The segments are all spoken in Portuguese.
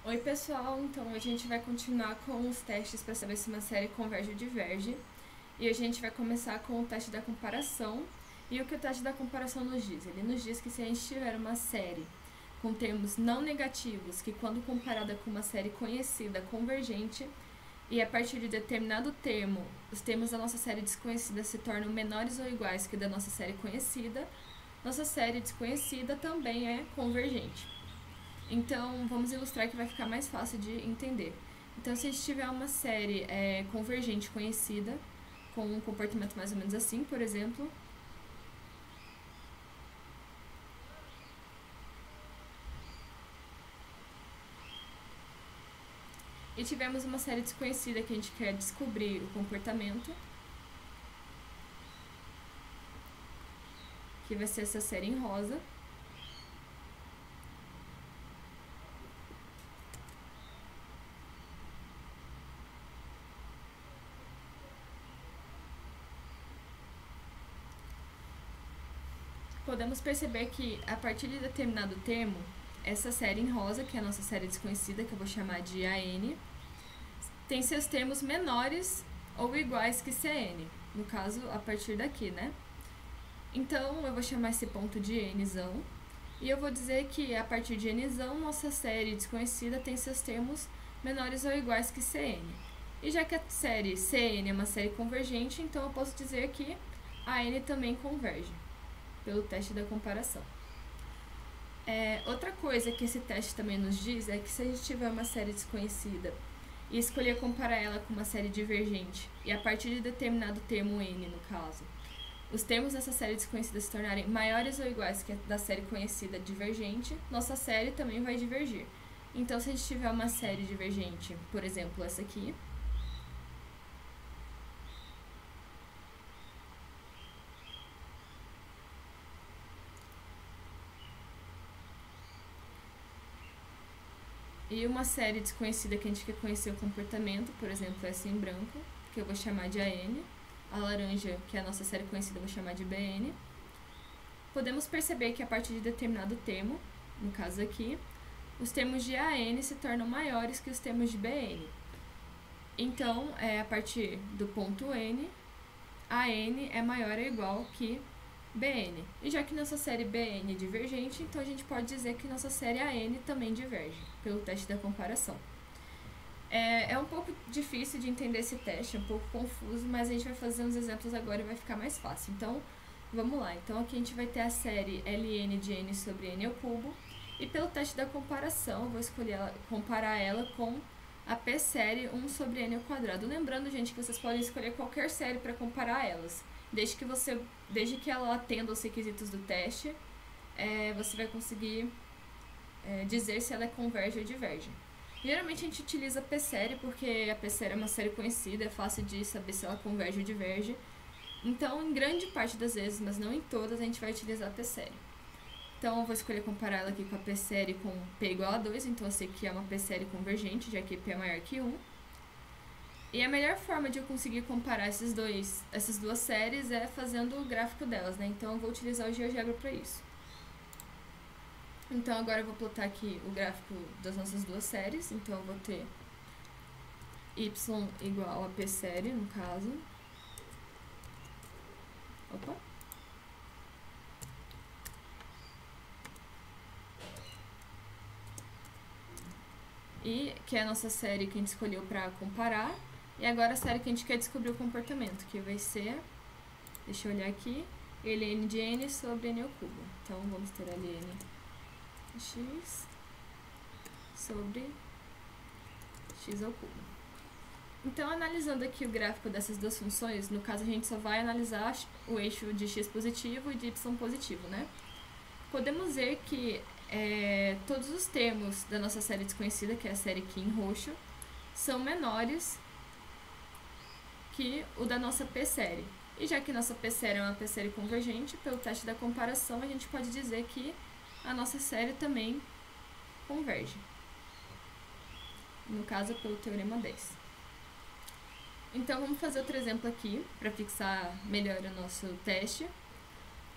Oi pessoal, então a gente vai continuar com os testes para saber se uma série converge ou diverge. E a gente vai começar com o teste da comparação. E o que o teste da comparação nos diz? Ele nos diz que se a gente tiver uma série com termos não negativos, que quando comparada com uma série conhecida, convergente, e a partir de determinado termo, os termos da nossa série desconhecida se tornam menores ou iguais que da nossa série conhecida, nossa série desconhecida também é convergente. Então, vamos ilustrar que vai ficar mais fácil de entender. Então, se a gente tiver uma série convergente conhecida, com um comportamento mais ou menos assim, por exemplo, e tivemos uma série desconhecida que a gente quer descobrir o comportamento, que vai ser essa série em rosa. Podemos perceber que, a partir de determinado termo, essa série em rosa, que é a nossa série desconhecida, que eu vou chamar de AN, tem seus termos menores ou iguais que CN, no caso, a partir daqui, né? Então, eu vou chamar esse ponto de Nzão, e eu vou dizer que, a partir de Nzão, nossa série desconhecida tem seus termos menores ou iguais que CN. E já que a série CN é uma série convergente, então eu posso dizer que a N também converge, pelo teste da comparação. Outra coisa que esse teste também nos diz é que se a gente tiver uma série desconhecida e escolher comparar ela com uma série divergente, e a partir de determinado termo N, no caso, os termos dessa série desconhecida se tornarem maiores ou iguais que a da série conhecida divergente, nossa série também vai divergir. Então, se a gente tiver uma série divergente, por exemplo, essa aqui, e uma série desconhecida que a gente quer conhecer o comportamento, por exemplo, essa em branco, que eu vou chamar de AN, a laranja, que é a nossa série conhecida, eu vou chamar de BN, podemos perceber que a partir de determinado termo, no caso aqui, os termos de AN se tornam maiores que os termos de BN. Então, a partir do ponto N, AN é maior ou igual que BN. E já que nossa série BN é divergente, então a gente pode dizer que nossa série AN também diverge, pelo teste da comparação. É um pouco difícil de entender esse teste, é um pouco confuso, mas a gente vai fazer uns exemplos agora e vai ficar mais fácil. Então, vamos lá. Então, aqui a gente vai ter a série Ln de n sobre n ao cubo, e pelo teste da comparação, eu vou escolher comparar ela com a p série 1 sobre n ao quadrado. Lembrando, gente, que vocês podem escolher qualquer série para comparar elas. Desde que ela atenda aos requisitos do teste, você vai conseguir dizer se ela converge ou diverge. Geralmente a gente utiliza a p-série porque a p-série é uma série conhecida, é fácil de saber se ela converge ou diverge. Então, em grande parte das vezes, mas não em todas, a gente vai utilizar a p-série. Então, eu vou escolher comparar ela aqui com a p-série com p igual a 2, então eu sei que é uma p-série convergente, já que p é maior que 1. E a melhor forma de eu conseguir comparar essas duas séries é fazendo o gráfico delas, né? Então, eu vou utilizar o GeoGebra para isso. Então, agora eu vou plotar aqui o gráfico das nossas duas séries. Então, eu vou ter y igual a p série, no caso. Opa! E que é a nossa série que a gente escolheu para comparar. E agora a série que a gente quer descobrir o comportamento, que vai ser, deixa eu olhar aqui, ln de n sobre n ao cubo. Então, vamos ter ln x sobre x ao cubo. Então, analisando aqui o gráfico dessas duas funções, no caso a gente só vai analisar o eixo de x positivo e de y positivo, né? Podemos ver que todos os termos da nossa série desconhecida, que é a série aqui em roxo, são menores que o da nossa p-série. E já que nossa p-série é uma p-série convergente, pelo teste da comparação, a gente pode dizer que a nossa série também converge. No caso, pelo teorema 10. Então, vamos fazer outro exemplo aqui, para fixar melhor o nosso teste.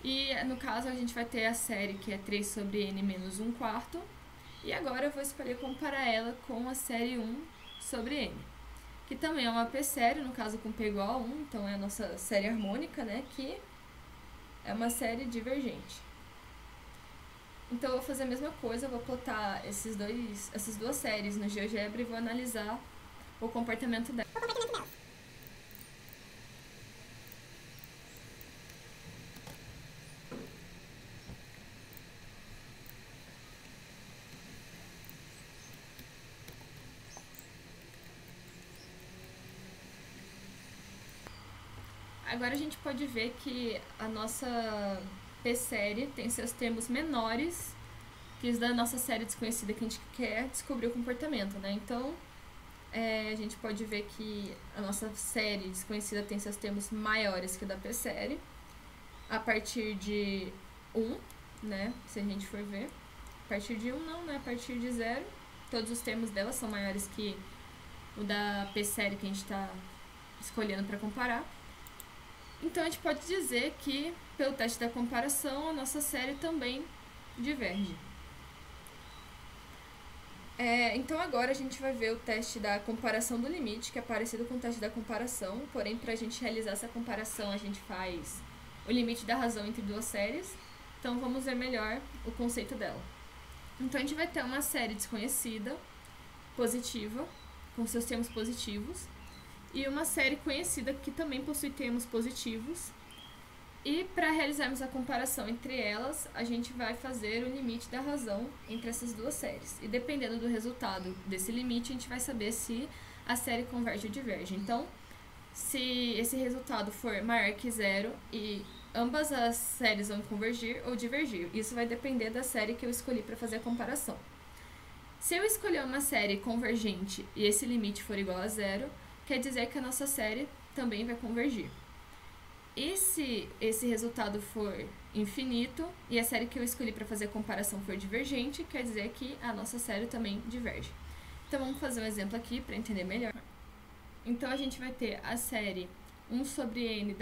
E, no caso, a gente vai ter a série que é 3 sobre n menos 1/4, E agora eu vou escolher comparar ela com a série 1 sobre N, que também é uma P série, no caso com P igual a 1, então é a nossa série harmônica, né, que é uma série divergente. Então eu vou fazer a mesma coisa, eu vou plotar essas duas séries no GeoGebra e vou analisar o comportamento delas. Agora a gente pode ver que a nossa P-série tem seus termos menores que os da nossa série desconhecida que a gente quer descobrir o comportamento, né? Então, a gente pode ver que a nossa série desconhecida tem seus termos maiores que o da P-série, a partir de 1, né? Se a gente for ver. A partir de 1 não, né? A partir de 0, todos os termos dela são maiores que o da P-série que a gente está escolhendo para comparar. Então, a gente pode dizer que, pelo teste da comparação, a nossa série também diverge. Então, agora a gente vai ver o teste da comparação do limite, que é parecido com o teste da comparação, porém, para a gente realizar essa comparação, a gente faz o limite da razão entre duas séries. Então, vamos ver melhor o conceito dela. Então, a gente vai ter uma série desconhecida, positiva, com seus termos positivos, e uma série conhecida que também possui termos positivos. E para realizarmos a comparação entre elas, a gente vai fazer o limite da razão entre essas duas séries. E dependendo do resultado desse limite, a gente vai saber se a série converge ou diverge. Então, se esse resultado for maior que 0 e ambas as séries vão convergir ou divergir, isso vai depender da série que eu escolhi para fazer a comparação. Se eu escolher uma série convergente e esse limite for igual a 0, quer dizer que a nossa série também vai convergir. E se esse resultado for infinito e a série que eu escolhi para fazer a comparação for divergente, quer dizer que a nossa série também diverge. Então vamos fazer um exemplo aqui para entender melhor. Então a gente vai ter a série 1 sobre n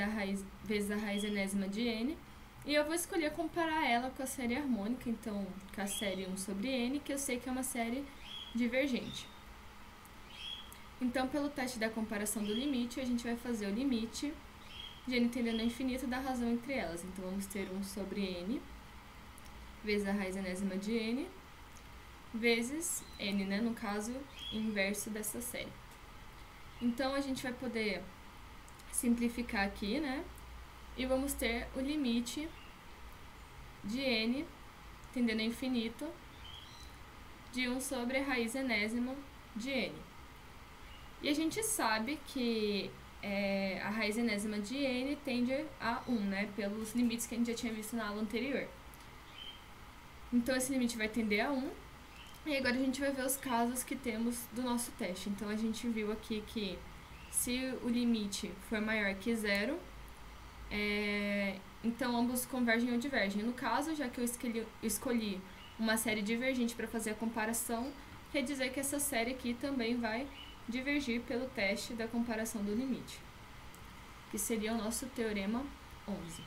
vezes a raiz enésima de n, e eu vou escolher comparar ela com a série harmônica, então com a série 1 sobre n, que eu sei que é uma série divergente. Então, pelo teste da comparação do limite, a gente vai fazer o limite de n tendendo ao infinito da razão entre elas. Então, vamos ter 1 sobre n vezes a raiz enésima de n vezes n, né? No caso, inverso dessa série. Então, a gente vai poder simplificar aqui, né? E vamos ter o limite de n tendendo ao infinito de 1 sobre a raiz enésima de n. E a gente sabe que a raiz enésima de n tende a 1, né? Pelos limites que a gente já tinha visto na aula anterior. Então, esse limite vai tender a 1. E agora a gente vai ver os casos que temos do nosso teste. Então, a gente viu aqui que se o limite for maior que 0, então ambos convergem ou divergem. No caso, já que eu escolhi uma série divergente para fazer a comparação, quer dizer que essa série aqui também vai divergir pelo teste da comparação do limite, que seria o nosso teorema 11.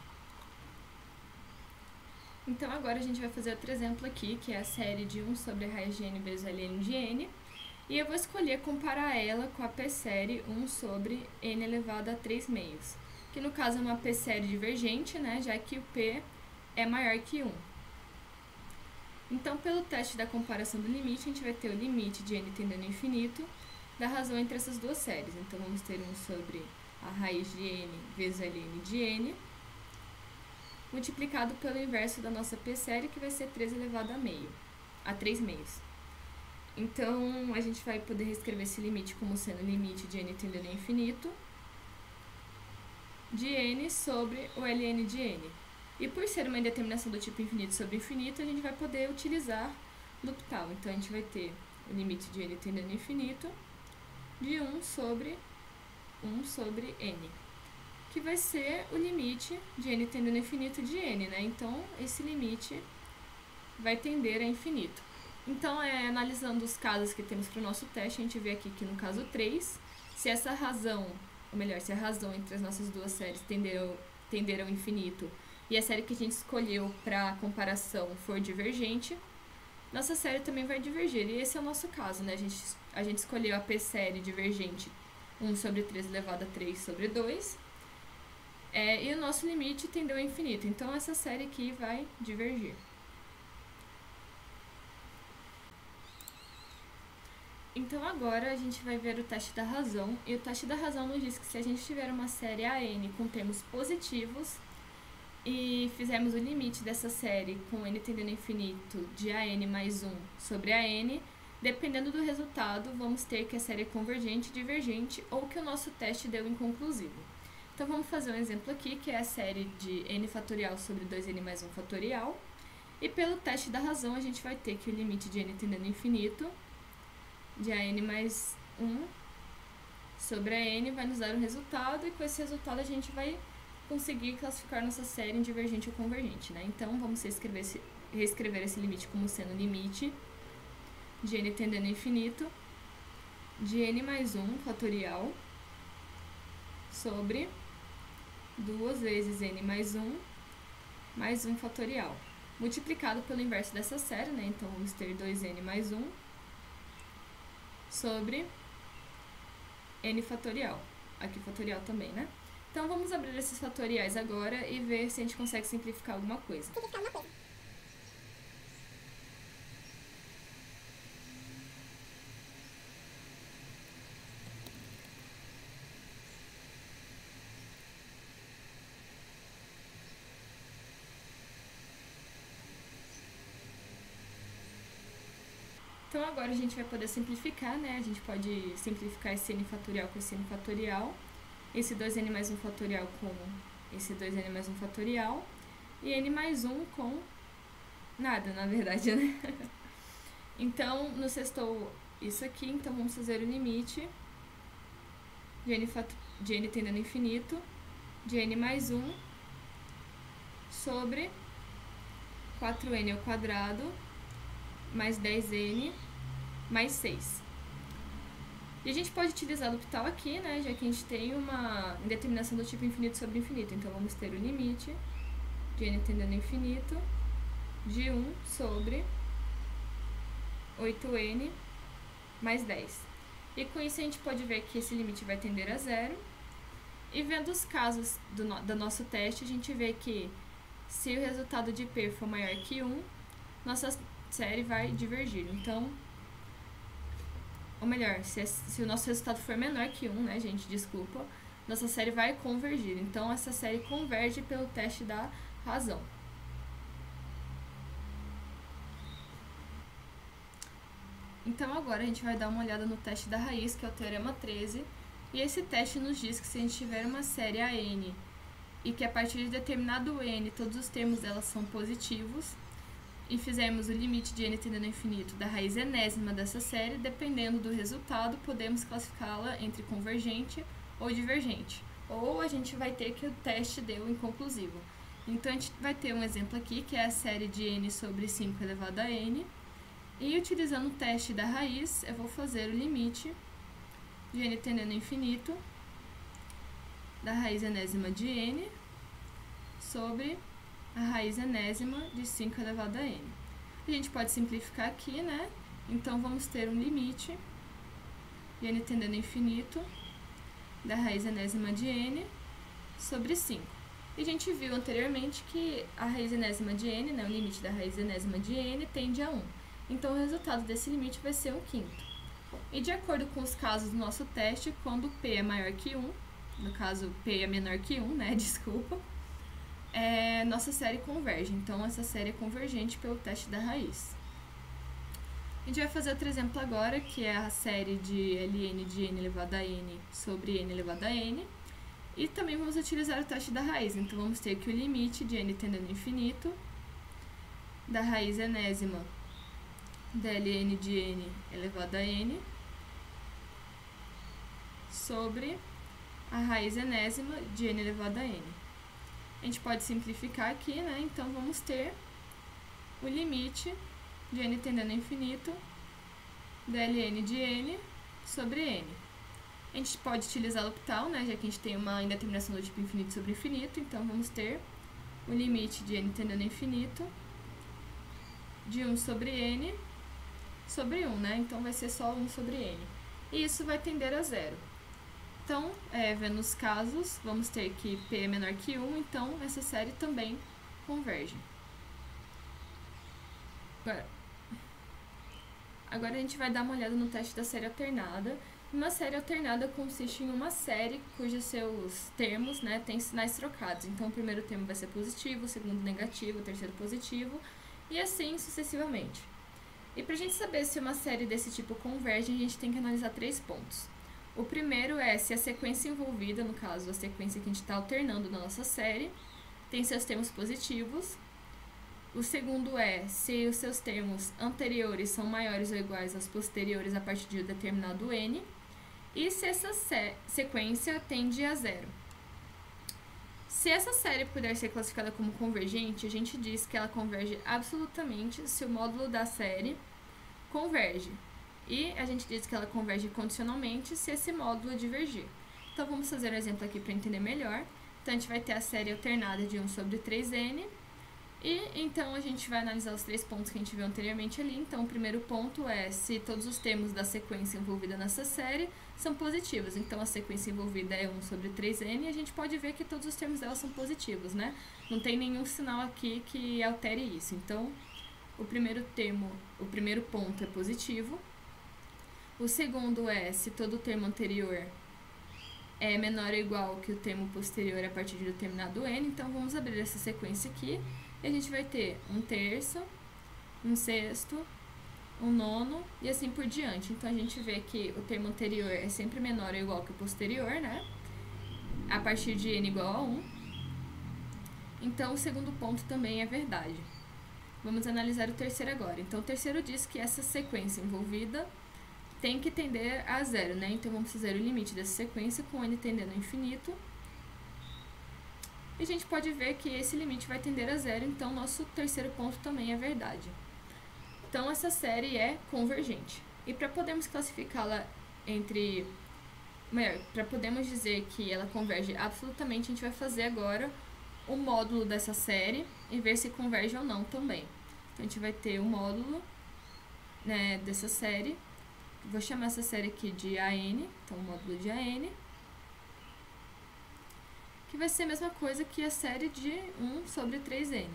Então, agora a gente vai fazer outro exemplo aqui, que é a série de 1 sobre a raiz de n vezes a ln de n, e eu vou escolher comparar ela com a p-série 1 sobre n elevado a 3 meios, que no caso é uma p-série divergente, né, já que o p é maior que 1. Então, pelo teste da comparação do limite, a gente vai ter o limite de n tendendo ao infinito da razão entre essas duas séries. Então, vamos ter 1 sobre a raiz de n vezes a ln de n, multiplicado pelo inverso da nossa p-série, que vai ser 3 elevado a 3 meios. Então, a gente vai poder reescrever esse limite como sendo o limite de n tendendo ao infinito de n sobre o ln de n. E por ser uma indeterminação do tipo infinito sobre infinito, a gente vai poder utilizar L'Hopital. Então, a gente vai ter o limite de n tendendo ao infinito de 1 sobre n, que vai ser o limite de n tendendo ao infinito de n, né? Então, esse limite vai tender a infinito. Então, analisando os casos que temos para o nosso teste, a gente vê aqui que no caso 3, se essa razão, ou melhor, se a razão entre as nossas duas séries tender ao infinito e a série que a gente escolheu para comparação for divergente, nossa série também vai divergir. E esse é o nosso caso, né? A gente escolheu a p-série divergente 1 sobre 3 elevado a 3 sobre 2. E o nosso limite tendeu ao infinito. Então, essa série aqui vai divergir. Então, agora a gente vai ver o teste da razão. E o teste da razão nos diz que se a gente tiver uma série AN com termos positivos e fizermos o limite dessa série com n tendendo ao infinito de AN mais 1 sobre AN, dependendo do resultado, vamos ter que a série é convergente, divergente ou que o nosso teste deu inconclusivo. Então, vamos fazer um exemplo aqui, que é a série de n fatorial sobre 2n mais 1 fatorial. E pelo teste da razão, a gente vai ter que o limite de n tendendo ao infinito de AN mais 1 sobre AN vai nos dar um resultado, e com esse resultado a gente vai conseguir classificar nossa série em divergente ou convergente, né? Então, vamos reescrever esse limite como sendo limite de n tendendo ao infinito de n mais 1 fatorial sobre 2 vezes n mais 1 fatorial, multiplicado pelo inverso dessa série, né? Então, vamos ter 2n mais 1 sobre n fatorial. Aqui fatorial também, né? Então, vamos abrir esses fatoriais agora e ver se a gente consegue simplificar alguma coisa. Então, agora a gente vai poder simplificar, né? A gente pode simplificar esse n fatorial com esse n fatorial, esse 2n mais 1 fatorial com esse 2n mais 1 fatorial, e n mais 1 com nada, na verdade, né? Então, nos restou isso aqui, então vamos fazer o limite de n tendendo ao infinito de n mais 1 sobre 4n ao quadrado mais 10n mais 6. E a gente pode utilizar o L'Hopital aqui, né, já que a gente tem uma indeterminação do tipo infinito sobre infinito. Então, vamos ter o limite de n tendendo ao infinito de 1 sobre 8n mais 10. E com isso a gente pode ver que esse limite vai tender a zero. E vendo os casos do nosso teste, a gente vê que se o resultado de P for maior que 1, nossa série vai divergir. Então, ou melhor, se o nosso resultado for menor que 1, né, gente, desculpa, nossa série vai convergir. Então, essa série converge pelo teste da razão. Então, agora a gente vai dar uma olhada no teste da raiz, que é o teorema 13. E esse teste nos diz que se a gente tiver uma série AN e que a partir de determinado n, todos os termos dela são positivos, e fizermos o limite de n tendendo ao infinito da raiz enésima dessa série, dependendo do resultado, podemos classificá-la entre convergente ou divergente. Ou a gente vai ter que o teste deu inconclusivo. Então, a gente vai ter um exemplo aqui, que é a série de n sobre 5 elevado a n. E, utilizando o teste da raiz, eu vou fazer o limite de n tendendo ao infinito da raiz enésima de n sobre a raiz enésima de 5 elevado a n. A gente pode simplificar aqui, né? Então, vamos ter um limite de n tendendo ao infinito da raiz enésima de n sobre 5. E a gente viu anteriormente que a raiz enésima de n, né, o limite da raiz enésima de n, tende a 1. Então, o resultado desse limite vai ser 1/5. E de acordo com os casos do nosso teste, quando P é maior que 1, no caso P é menor que 1, né, desculpa, nossa série converge. Então, essa série é convergente pelo teste da raiz. A gente vai fazer outro exemplo agora, que é a série de Ln de n elevado a n sobre n elevado a n. E também vamos utilizar o teste da raiz. Então, vamos ter que o limite de n tendendo ao infinito da raiz enésima da Ln de n elevado a n sobre a raiz enésima de n elevado a n. A gente pode simplificar aqui, né? Então, vamos ter o limite de n tendendo ao infinito da Ln de n sobre n. A gente pode utilizar o L'Hopital, né? Já que a gente tem uma indeterminação do tipo infinito sobre infinito. Então, vamos ter o limite de n tendendo ao infinito de 1 sobre n sobre 1, né? Então vai ser só 1 sobre n. E isso vai tender a zero. Então, vendo os casos, vamos ter que P é menor que 1, então essa série também converge. Agora a gente vai dar uma olhada no teste da série alternada. Uma série alternada consiste em uma série cujos seus termos, né, têm sinais trocados. Então, o primeiro termo vai ser positivo, o segundo negativo, o terceiro positivo, e assim sucessivamente. E para a gente saber se uma série desse tipo converge, a gente tem que analisar 3 pontos. O primeiro é se a sequência envolvida, no caso, a sequência que a gente está alternando na nossa série, tem seus termos positivos. O segundo é se os seus termos anteriores são maiores ou iguais aos posteriores a partir de um determinado n. E se essa sequência tende a zero. Se essa série puder ser classificada como convergente, a gente diz que ela converge absolutamente se o módulo da série converge. E a gente diz que ela converge condicionalmente se esse módulo divergir. Então, vamos fazer um exemplo aqui para entender melhor. Então, a gente vai ter a série alternada de 1 sobre 3n. E, então, a gente vai analisar os 3 pontos que a gente viu anteriormente ali. Então, o primeiro ponto é se todos os termos da sequência envolvida nessa série são positivos. Então, a sequência envolvida é 1 sobre 3n e a gente pode ver que todos os termos dela são positivos, né? Não tem nenhum sinal aqui que altere isso. Então, o primeiro ponto é positivo. O segundo é se todo o termo anterior é menor ou igual que o termo posterior a partir de determinado n. Então, vamos abrir essa sequência aqui e a gente vai ter 1/3, 1/6, 1/9 e assim por diante. Então, a gente vê que o termo anterior é sempre menor ou igual que o posterior, né? A partir de n igual a 1. Então, o segundo ponto também é verdade. Vamos analisar o terceiro agora. Então, o terceiro diz que essa sequência envolvida tem que tender a zero, né? Então, vamos fazer o limite dessa sequência com n tendendo ao infinito. E a gente pode ver que esse limite vai tender a zero, então nosso terceiro ponto também é verdade. Então, essa série é convergente. E para podermos classificá-la para podermos dizer que ela converge absolutamente, a gente vai fazer agora o módulo dessa série e ver se converge ou não também. Então, a gente vai ter o módulo, né, dessa série. Vou chamar essa série aqui de AN, então o módulo de AN, que vai ser a mesma coisa que a série de 1 sobre 3n.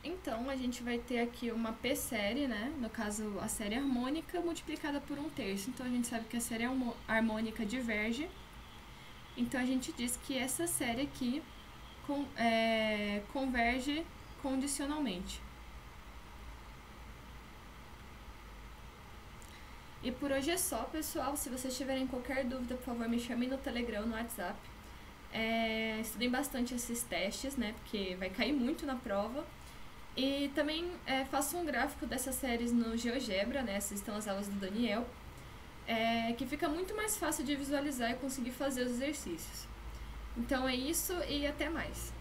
Então, a gente vai ter aqui uma P-série, né? No caso, a série harmônica multiplicada por 1/3. Então, a gente sabe que a série harmônica diverge. Então, a gente diz que essa série aqui converge condicionalmente. E por hoje é só, pessoal. Se vocês tiverem qualquer dúvida, por favor, me chamem no Telegram, no WhatsApp. Estudem bastante esses testes, né? Porque vai cair muito na prova. E também façam um gráfico dessas séries no GeoGebra, né? Assistam as aulas do Daniel. Que fica muito mais fácil de visualizar e conseguir fazer os exercícios. Então é isso e até mais.